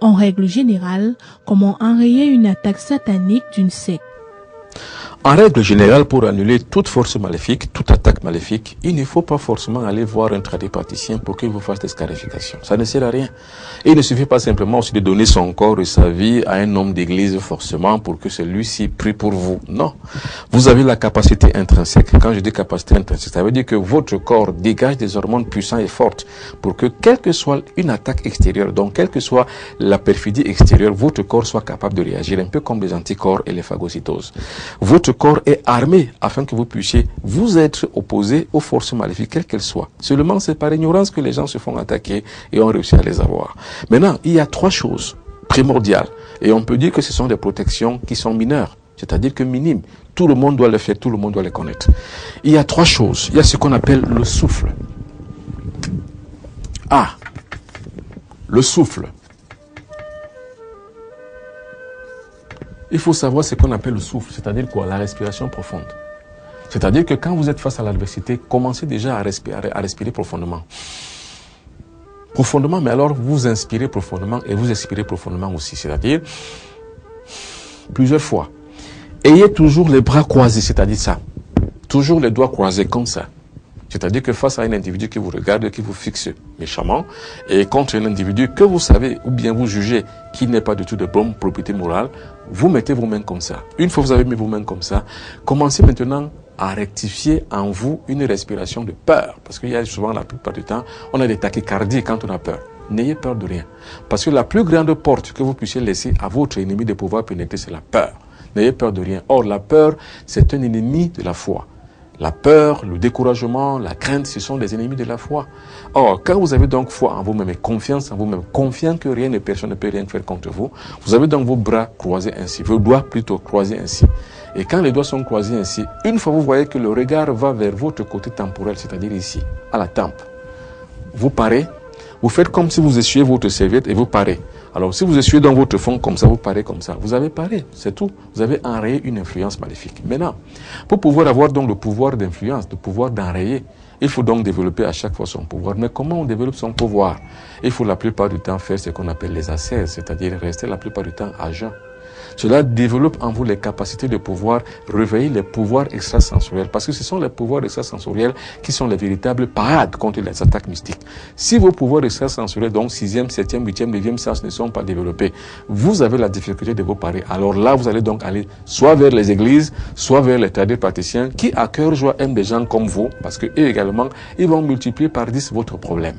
En règle générale, comment enrayer une attaque satanique d'une secte? En règle générale, pour annuler toute force maléfique, toute attaque maléfique, il ne faut pas forcément aller voir un tradipraticien pour qu'il vous fasse des scarifications. Ça ne sert à rien. Et il ne suffit pas simplement aussi de donner son corps et sa vie à un homme d'église forcément pour que celui-ci prie pour vous. Non. Vous avez la capacité intrinsèque. Quand je dis capacité intrinsèque, ça veut dire que votre corps dégage des hormones puissantes et fortes pour que, quelle que soit une attaque extérieure, donc quelle que soit la perfidie extérieure, votre corps soit capable de réagir, un peu comme les anticorps et les phagocytoses. Votre corps est armé afin que vous puissiez vous être opposé aux forces maléfiques, quelles qu'elles soient. Seulement, c'est par ignorance que les gens se font attaquer et ont réussi à les avoir. Maintenant, il y a trois choses primordiales. Et on peut dire que ce sont des protections qui sont mineures, c'est-à-dire que minimes. Tout le monde doit le faire, tout le monde doit les connaître. Il y a trois choses. Il y a ce qu'on appelle le souffle. Ah, le souffle. Il faut savoir ce qu'on appelle le souffle, c'est-à-dire quoi? La respiration profonde. C'est-à-dire que quand vous êtes face à l'adversité, commencez déjà à respirer profondément. Profondément, mais alors vous inspirez profondément et vous expirez profondément aussi. C'est-à-dire, plusieurs fois. Ayez toujours les bras croisés, c'est-à-dire ça. Toujours les doigts croisés comme ça. C'est-à-dire que face à un individu qui vous regarde, qui vous fixe méchamment, et contre un individu que vous savez ou bien vous jugez qui n'est pas du tout de bonne propriété morale, vous mettez vos mains comme ça. Une fois que vous avez mis vos mains comme ça, commencez maintenant à rectifier en vous une respiration de peur. Parce qu'il y a souvent, la plupart du temps, on a des tachycardies quand on a peur. N'ayez peur de rien. Parce que la plus grande porte que vous puissiez laisser à votre ennemi de pouvoir pénétrer, c'est la peur. N'ayez peur de rien. Or, la peur, c'est un ennemi de la foi. La peur, le découragement, la crainte, ce sont des ennemis de la foi. Or, quand vous avez donc foi en vous-même et confiance en vous-même, confiant que rien et personne ne peut rien faire contre vous, vous avez donc vos bras croisés ainsi, vos doigts plutôt croisés ainsi. Et quand les doigts sont croisés ainsi, une fois vous voyez que le regard va vers votre côté temporel, c'est-à-dire ici, à la tempe, vous parez, vous faites comme si vous essuyez votre serviette et vous parez. Alors, si vous essuyez dans votre fond comme ça, vous parez comme ça. Vous avez paré, c'est tout. Vous avez enrayé une influence maléfique. Maintenant, pour pouvoir avoir donc le pouvoir d'influence, le pouvoir d'enrayer, il faut donc développer à chaque fois son pouvoir. Mais comment on développe son pouvoir? Il faut la plupart du temps faire ce qu'on appelle les ascèses, c'est-à-dire rester la plupart du temps à jeun. Cela développe en vous les capacités de pouvoir réveiller les pouvoirs extrasensoriels. Parce que ce sont les pouvoirs extrasensoriels qui sont les véritables parades contre les attaques mystiques. Si vos pouvoirs extrasensoriels, donc 6e, 7e, 8e, 9e sens ne sont pas développés, vous avez la difficulté de vous parer. Alors là, vous allez donc aller soit vers les églises, soit vers les tradipraticiens qui, à cœur joie, aiment des gens comme vous. Parce qu'eux également, ils vont multiplier par 10 votre problème.